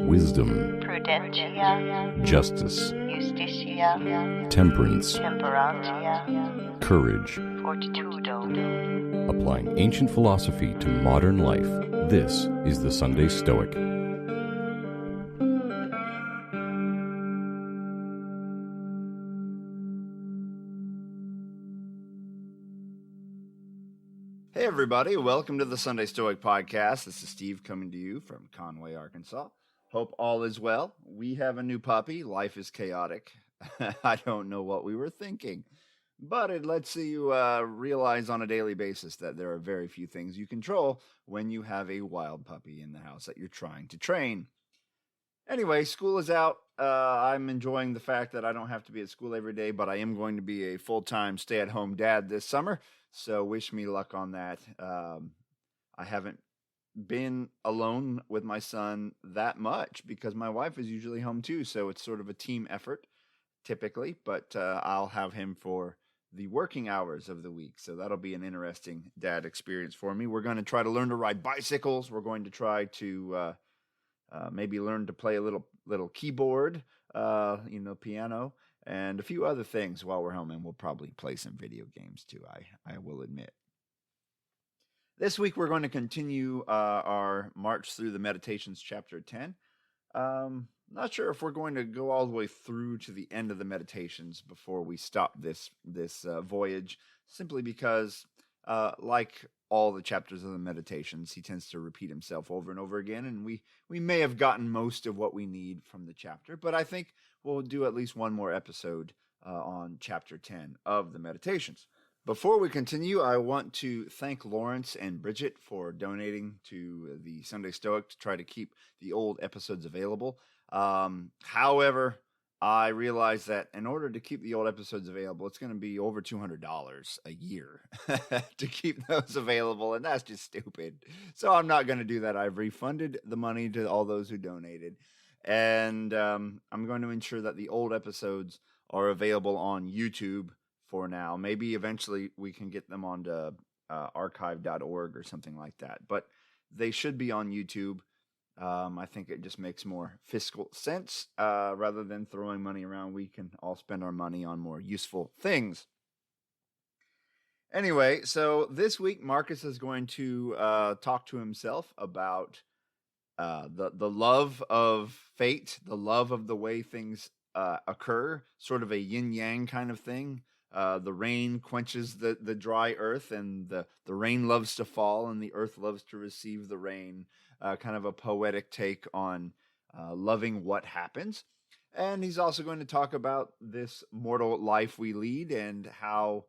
wisdom, prudentia, justice, justitia, temperance, temperantia, courage. fortitudo. Applying ancient philosophy to modern life, this is the Sunday Stoic. Hey everybody, welcome to the Sunday Stoic Podcast. This is Steve coming to you from Conway, Arkansas. Hope all is well. We have a new puppy. Life is chaotic. I don't know what we were thinking, but it lets you realize on a daily basis that there are very few things you control when you have a wild puppy in the house that you're trying to train. Anyway, school is out. I'm enjoying the fact that I don't have to be at school every day, but I am going to be a full-time stay-at-home dad this summer. So wish me luck on that. I haven't been alone with my son that much because my wife is usually home too. So it's sort of a team effort typically, but I'll have him for the working hours of the week. So that'll be an interesting dad experience for me. We're going to try to learn to ride bicycles. We're going to try to maybe learn to play a little keyboard, piano, and a few other things while we're home. And we'll probably play some video games too, I will admit. This week we're going to continue our march through the Meditations, chapter 10. Not sure if we're going to go all the way through to the end of the Meditations before we stop this voyage, simply because, like all the chapters of the Meditations, he tends to repeat himself over and over again, and we may have gotten most of what we need from the chapter, but I think we'll do at least one more episode on chapter 10 of the Meditations. Before we continue, I want to thank Lawrence and Bridget for donating to the Sunday Stoic to try to keep the old episodes available. However, I realize that in order to keep the old episodes available, it's going to be over $200 a year to keep those available, and that's just stupid. So I'm not going to do that. I've refunded the money to all those who donated, and I'm going to ensure that the old episodes are available on YouTube for now. Maybe eventually we can get them onto archive.org or something like that, but they should be on YouTube. I think it just makes more fiscal sense. Rather than throwing money around, we can all spend our money on more useful things. Anyway, so this week Marcus is going to talk to himself about the love of fate, the love of the way things occur, sort of a yin-yang kind of thing. The rain quenches the dry earth, and the rain loves to fall, and the earth loves to receive the rain. Kind of a poetic take on loving what happens. And he's also going to talk about this mortal life we lead and how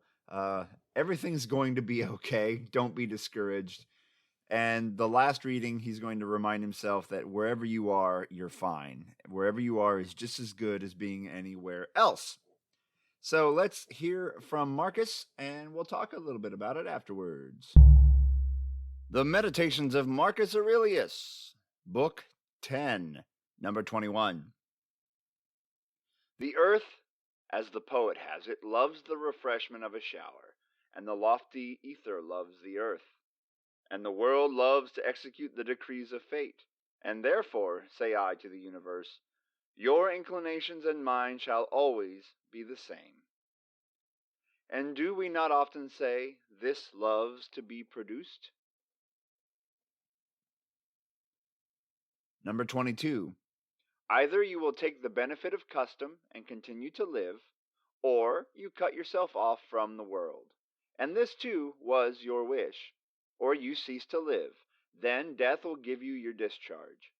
everything's going to be okay. Don't be discouraged. And the last reading, he's going to remind himself that wherever you are, you're fine. Wherever you are is just as good as being anywhere else. So let's hear from Marcus, and we'll talk a little bit about it afterwards. The Meditations of Marcus Aurelius, Book 10, number 21. The earth, as the poet has it, loves the refreshment of a shower, and the lofty ether loves the earth, and the world loves to execute the decrees of fate, and therefore, say I to the universe, your inclinations and mine shall always be the same. And do we not often say, this loves to be produced? Number 22. Either you will take the benefit of custom and continue to live, or you cut yourself off from the world. And this too was your wish. Or you cease to live. Then death will give you your discharge.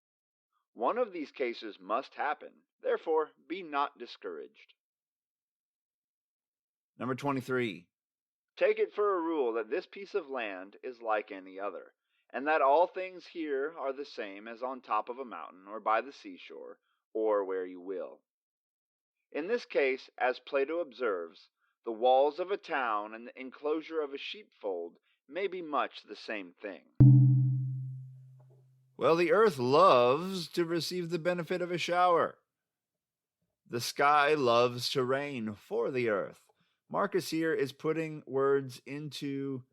One of these cases must happen. Therefore, be not discouraged. Number 23. Take it for a rule that this piece of land is like any other, and that all things here are the same as on top of a mountain, or by the seashore, or where you will. In this case, as Plato observes, the walls of a town and the enclosure of a sheepfold may be much the same thing. Well, the earth loves to receive the benefit of a shower. The sky loves to rain for the earth. Marcus here is putting words into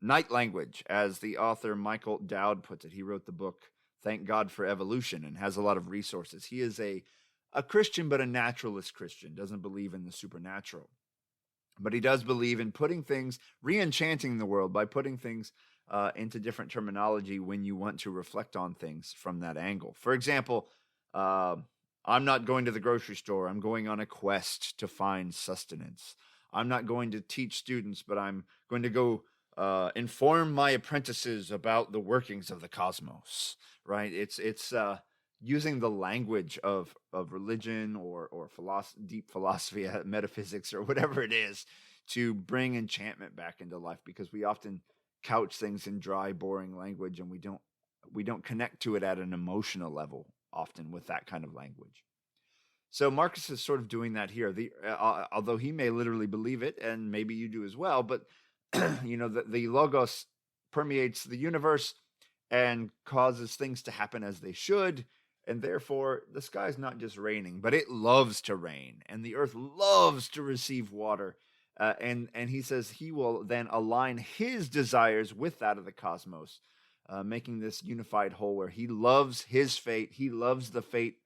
night language, as the author Michael Dowd puts it. He wrote the book thank God for evolution and has a lot of resources. He is a Christian, but a naturalist Christian, doesn't believe in the supernatural. But he does believe in putting things, re-enchanting the world by putting things into different terminology when you want to reflect on things from that angle. For example, I'm not going to the grocery store. I'm going on a quest to find sustenance. I'm not going to teach students, but I'm going to go inform my apprentices about the workings of the cosmos, right? It's using the language of religion or deep philosophy, metaphysics, or whatever it is to bring enchantment back into life, because we often couch things in dry, boring language, and we don't connect to it at an emotional level often with that kind of language. So Marcus is sort of doing that here. Although he may literally believe it, and maybe you do as well, but the logos permeates the universe and causes things to happen as they should. And therefore, the sky's not just raining, but it loves to rain, and the earth loves to receive water. And he says he will then align his desires with that of the cosmos, making this unified whole where he loves his fate. He loves the fate,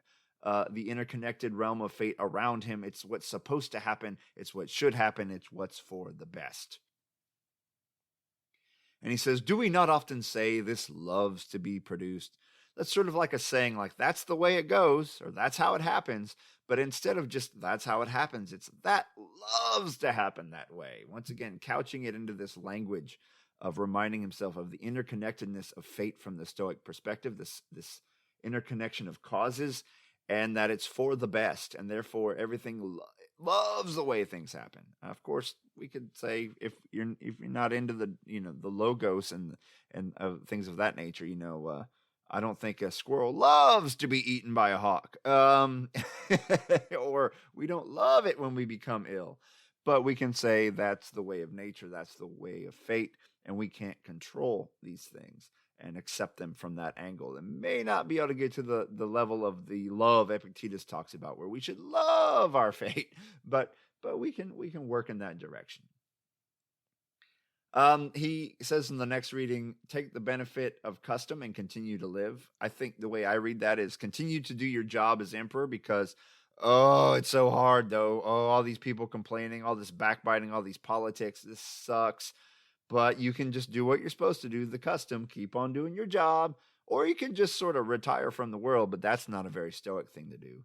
the interconnected realm of fate around him. It's what's supposed to happen. It's what should happen. It's what's for the best. And he says, do we not often say this loves to be produced? That's sort of like a saying, like, that's the way it goes, or that's how it happens. But instead of just that's how it happens, it's that loves to happen that way. Once again, couching it into this language of reminding himself of the interconnectedness of fate from the Stoic perspective, this interconnection of causes, and that it's for the best, and therefore everything loves the way things happen. Of course, we could say if you're not into the the logos and things of that nature, I don't think a squirrel loves to be eaten by a hawk, or we don't love it when we become ill. But we can say that's the way of nature, that's the way of fate, and we can't control these things and accept them from that angle. And may not be able to get to the level of the love Epictetus talks about, where we should love our fate, but we can work in that direction. He says in the next reading, take the benefit of custom and continue to live. I think the way I read that is continue to do your job as emperor, because, it's so hard though. Oh, all these people complaining, all this backbiting, all these politics, this sucks. But you can just do what you're supposed to do, the custom, keep on doing your job, or you can just sort of retire from the world, but that's not a very Stoic thing to do.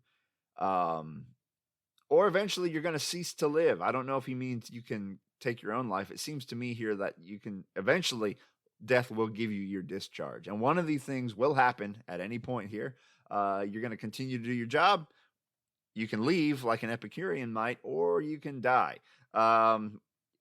Or eventually you're going to cease to live. I don't know if he means you can take your own life. It seems to me here that you can eventually, death will give you your discharge. And one of these things will happen at any point here. You're going to continue to do your job. You can leave like an Epicurean might, or you can die.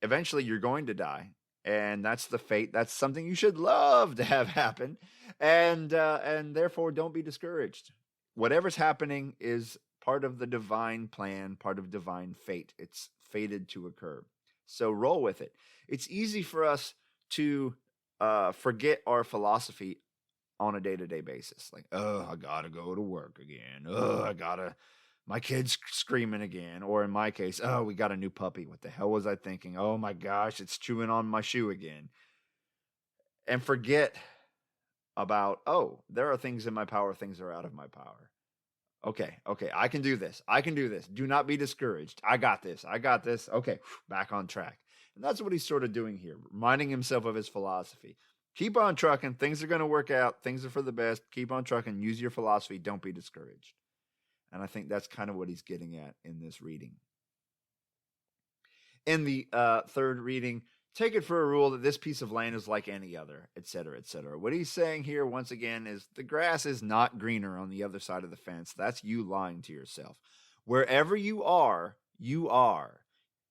Eventually you're going to die. And that's the fate. That's something you should love to have happen. And therefore don't be discouraged. Whatever's happening is part of the divine plan, part of divine fate. It's fated to occur. So roll with it. It's easy for us to forget our philosophy on a day-to-day basis. Like, I gotta go to work again. My kid's screaming again. Or in my case, we got a new puppy. What the hell was I thinking? Oh my gosh, it's chewing on my shoe again. And forget about, there are things in my power, things that are out of my power. Okay, I can do this. Do not be discouraged. I got this. Okay, back on track. And that's what he's sort of doing here, reminding himself of his philosophy. Keep on trucking. Things are going to work out. Things are for the best. Keep on trucking. Use your philosophy. Don't be discouraged. And I think that's kind of what he's getting at in this reading. In the third reading, take it for a rule that this piece of land is like any other, etc., etc. What he's saying here, once again, is the grass is not greener on the other side of the fence. That's you lying to yourself. Wherever you are, you are.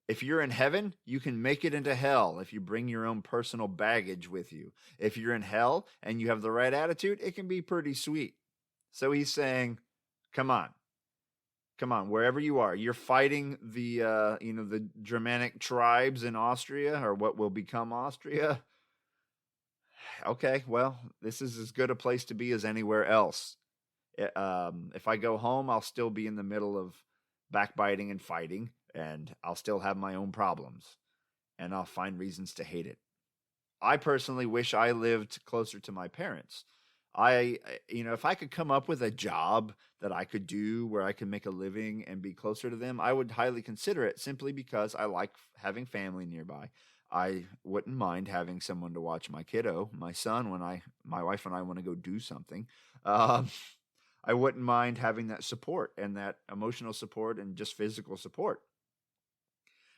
If you're in heaven, you can make it into hell if you bring your own personal baggage with you. If you're in hell and you have the right attitude, it can be pretty sweet. So he's saying, come on, wherever you are. You're fighting the Germanic tribes in Austria, or what will become Austria. Okay, well, this is as good a place to be as anywhere else. If I go home, I'll still be in the middle of backbiting and fighting, and I'll still have my own problems, and I'll find reasons to hate it. I personally wish I lived closer to my parents. if I could come up with a job that I could do where I could make a living and be closer to them, I would highly consider it simply because I like having family nearby. I wouldn't mind having someone to watch my kiddo, my son, when my wife and I want to go do something. Um, I wouldn't mind having that support and that emotional support and just physical support.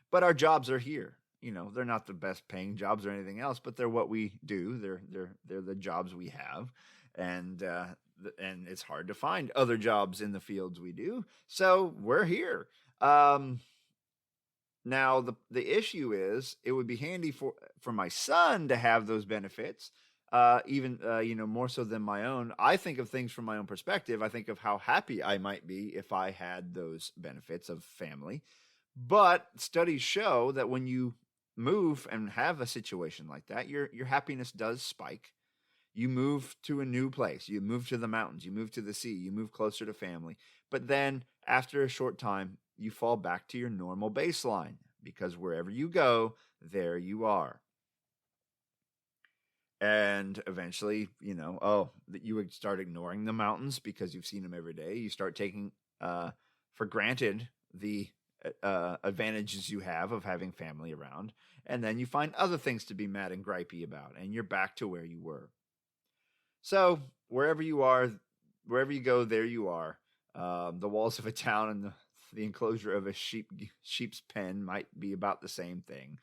But our jobs are here. They're not the best paying jobs or anything else, but they're what we do. They're the jobs we have, and and it's hard to find other jobs in the fields we do. So we're here. Now the issue is, it would be handy for my son to have those benefits, even more so than my own. I think of things from my own perspective. I think of how happy I might be if I had those benefits of family. But studies show that when you move and have a situation like that, your happiness does spike. You move to a new place, you move to the mountains, you move to the sea, you move closer to family. But then after a short time, you fall back to your normal baseline, because wherever you go, there you are. And eventually, you would start ignoring the mountains because you've seen them every day. You start taking for granted the advantages you have of having family around. And then you find other things to be mad and gripey about, and you're back to where you were. So wherever you are, wherever you go, there you are. The walls of a town and the enclosure of a sheep's pen might be about the same thing.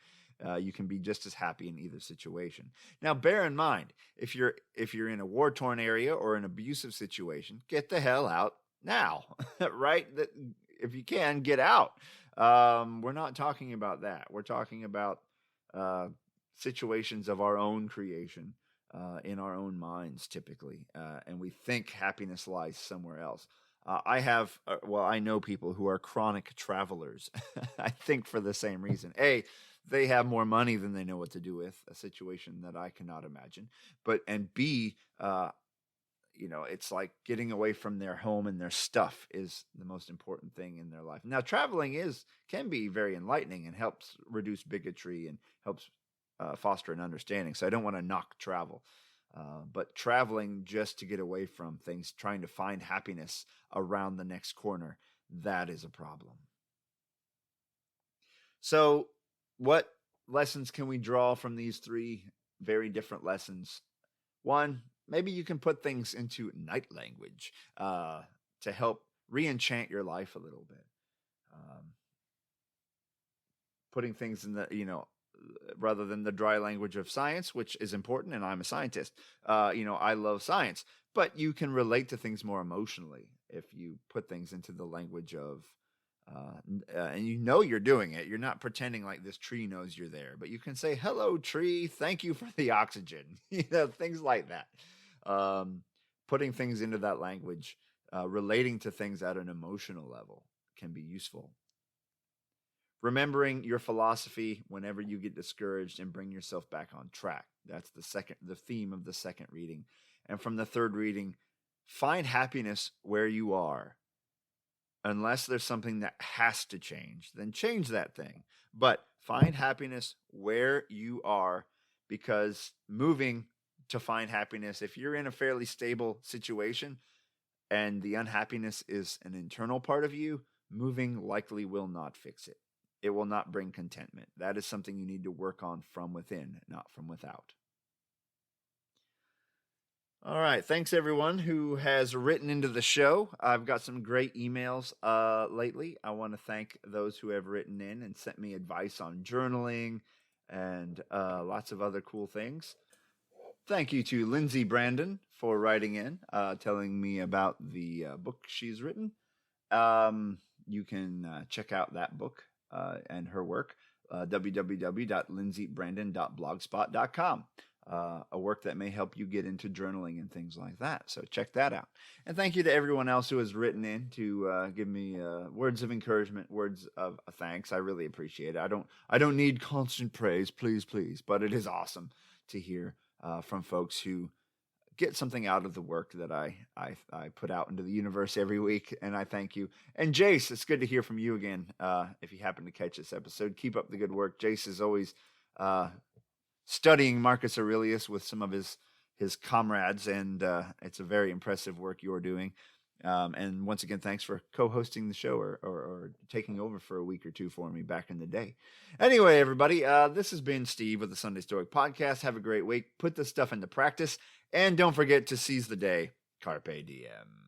You can be just as happy in either situation. Now, bear in mind, if you're in a war-torn area or an abusive situation, get the hell out now, right? If you can, get out. We're not talking about that. We're talking about situations of our own creation, in our own minds, typically, and we think happiness lies somewhere else. I know people who are chronic travelers. I think for the same reason. A, they have more money than they know what to do with, a situation that I cannot imagine. And B, it's like getting away from their home and their stuff is the most important thing in their life. Now, traveling can be very enlightening and helps reduce bigotry and helps foster an understanding. So I don't want to knock travel. But traveling just to get away from things, trying to find happiness around the next corner, that is a problem. So what lessons can we draw from these three very different lessons? One, maybe you can put things into night language to help re-enchant your life a little bit. Putting things in the, rather than the dry language of science, which is important, and I'm a scientist. I love science, but you can relate to things more emotionally if you put things into the language of, and you're doing it. You're not pretending like this tree knows you're there, but you can say, "Hello, tree. Thank you for the oxygen." Things like that. Putting things into that language, relating to things at an emotional level can be useful. Remembering your philosophy whenever you get discouraged and bring yourself back on track. That's the theme of the second reading. And from the third reading, find happiness where you are. Unless there's something that has to change, then change that thing. But find happiness where you are, because moving to find happiness, if you're in a fairly stable situation and the unhappiness is an internal part of you, moving likely will not fix it. It will not bring contentment. That is something you need to work on from within, not from without. All right. Thanks, everyone who has written into the show. I've got some great emails lately. I want to thank those who have written in and sent me advice on journaling and lots of other cool things. Thank you to Lindsay Brandon for writing in, telling me about the book she's written. You can check out that book and her work, www.lindsaybrandon.blogspot.com. A work that may help you get into journaling and things like that. So check that out. And thank you to everyone else who has written in to give me words of encouragement, words of thanks. I really appreciate it. I don't need constant praise, please, but it is awesome to hear from folks who get something out of the work that I put out into the universe every week, and I thank you. And Jace, it's good to hear from you again. If you happen to catch this episode, keep up the good work. Jace is always studying Marcus Aurelius with some of his his comrades, and it's a very impressive work you're doing. And once again, thanks for co-hosting the show or taking over for a week or two for me back in the day. Anyway, everybody, this has been Steve with the Sunday Stoic Podcast. Have a great week. Put this stuff into practice, and don't forget to seize the day. Carpe diem.